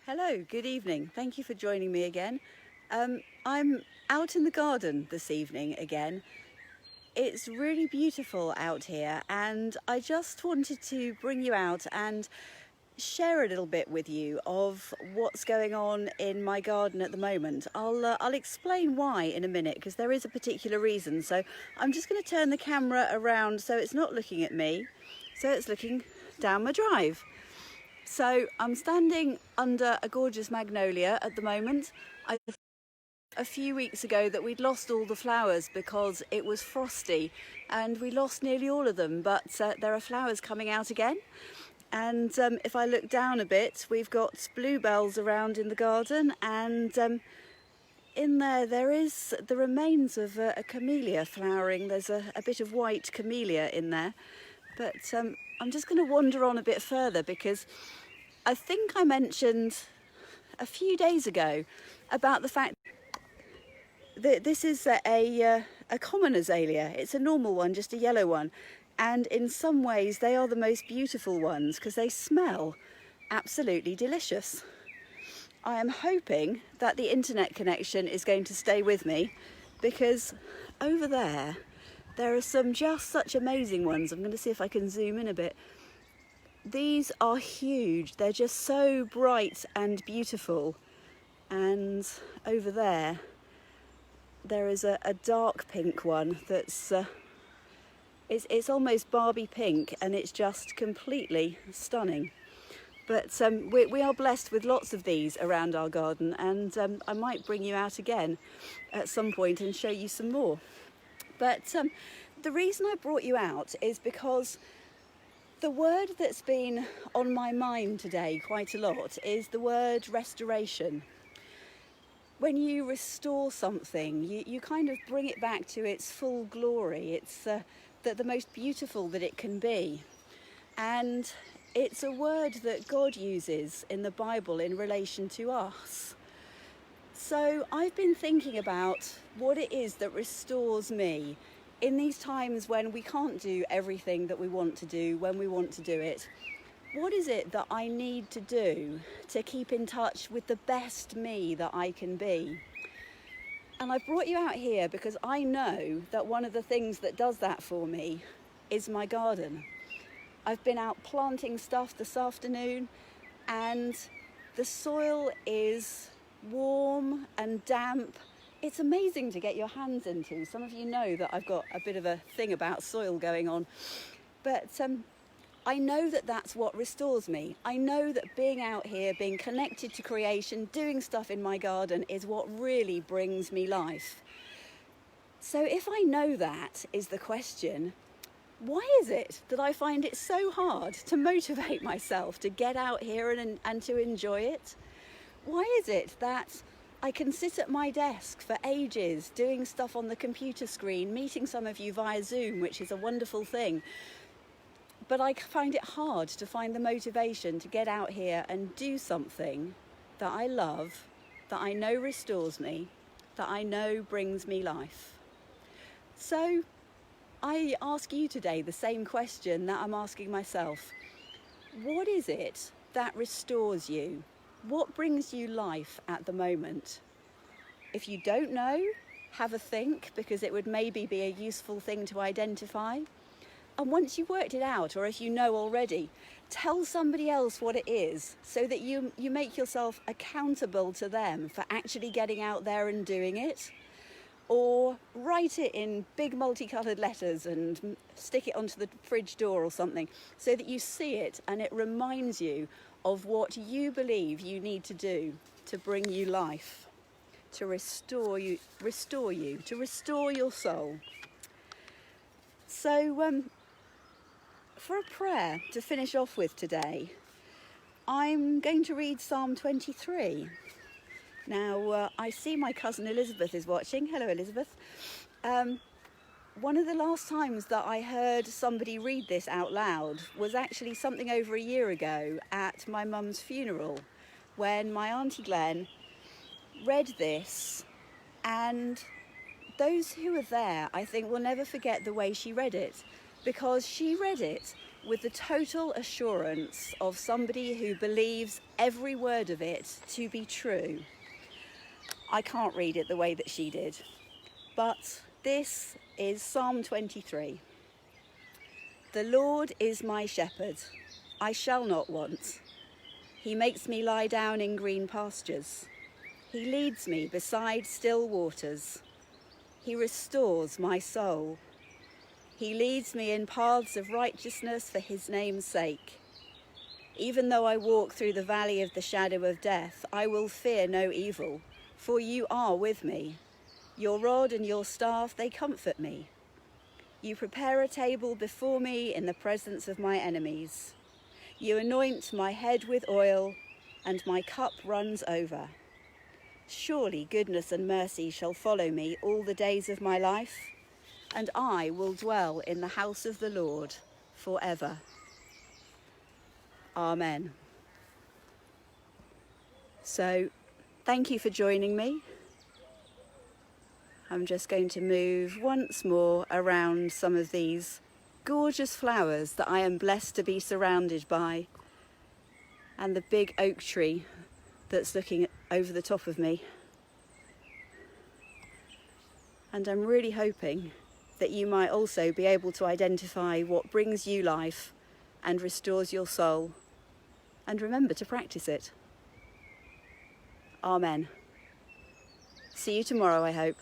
Hello, good evening. Thank you for joining me again. I'm out in the garden this evening again. It's really beautiful out here and I just wanted to bring you out and share a little bit with you of what's going on in my garden at the moment. I'll explain why in a minute because there is a particular reason. So I'm just going to turn the camera around so it's not looking at me, so it's looking down my drive. So I'm standing under a gorgeous magnolia at the moment. A few weeks ago that we'd lost all the flowers because it was frosty and we lost nearly all of them, but there are flowers coming out again. And if I look down a bit, we've got bluebells around in the garden, and in there is the remains of a camellia flowering. There's a bit of white camellia in there, but I'm just going to wander on a bit further because I think I mentioned a few days ago about the fact that this is a common azalea. It's a normal one, just a yellow one, and in some ways they are the most beautiful ones because they smell absolutely delicious. I am hoping that the internet connection is going to stay with me because over there are some just such amazing ones. I'm going to see if I can zoom in a bit. These are huge. They're just so bright and beautiful. And over there is a dark pink one that's it's almost Barbie pink, and it's just completely stunning. But we are blessed with lots of these around our garden, and I might bring you out again at some point and show you some more. But the reason I brought you out is because the word that's been on my mind today quite a lot is the word restoration. When you restore something, you kind of bring it back to its full glory. It's the most beautiful that it can be. And it's a word that God uses in the Bible in relation to us. So I've been thinking about what it is that restores me in these times when we can't do everything that we want to do when we want to do it. What is it that I need to do to keep in touch with the best me that I can be? And I brought you out here because I know that one of the things that does that for me is my garden. I've been out planting stuff this afternoon, and the soil is warm and damp. It's amazing to get your hands into. Some of you know that I've got a bit of a thing about soil going on. But I know that that's what restores me. I know that being out here, being connected to creation, doing stuff in my garden is what really brings me life. So if I know that is the question, why is it that I find it so hard to motivate myself to get out here and to enjoy it? Why is it that I can sit at my desk for ages doing stuff on the computer screen, meeting some of you via Zoom, which is a wonderful thing, but I find it hard to find the motivation to get out here and do something that I love, that I know restores me, that I know brings me life? So I ask you today the same question that I'm asking myself. What is it that restores you? What brings you life at the moment? If you don't know, have a think, because it would maybe be a useful thing to identify. And once you've worked it out, or if you know already, tell somebody else what it is so that you make yourself accountable to them for actually getting out there and doing it. Or write it in big multicoloured letters and stick it onto the fridge door or something so that you see it and it reminds you of what you believe you need to do to bring you life, to restore you, to restore your soul. So for a prayer to finish off with today, I'm going to read Psalm 23. Now, I see my cousin Elizabeth is watching. Hello, Elizabeth. One of the last times that I heard somebody read this out loud was actually something over a year ago at my mum's funeral, when my Auntie Glenn read this, and those who were there, I think, will never forget the way she read it, because she read it with the total assurance of somebody who believes every word of it to be true. I can't read it the way that she did, but this is Psalm 23. The Lord is my shepherd, I shall not want. He makes me lie down in green pastures. He leads me beside still waters. He restores my soul. He leads me in paths of righteousness for his name's sake. Even though I walk through the valley of the shadow of death, I will fear no evil, for you are with me. Your rod and your staff, they comfort me. You prepare a table before me in the presence of my enemies. You anoint my head with oil, and my cup runs over. Surely goodness and mercy shall follow me all the days of my life, and I will dwell in the house of the Lord forever. Amen. So, thank you for joining me. I'm just going to move once more around some of these gorgeous flowers that I am blessed to be surrounded by, and the big oak tree that's looking over the top of me. And I'm really hoping that you might also be able to identify what brings you life and restores your soul, and remember to practice it. Amen. See you tomorrow, I hope.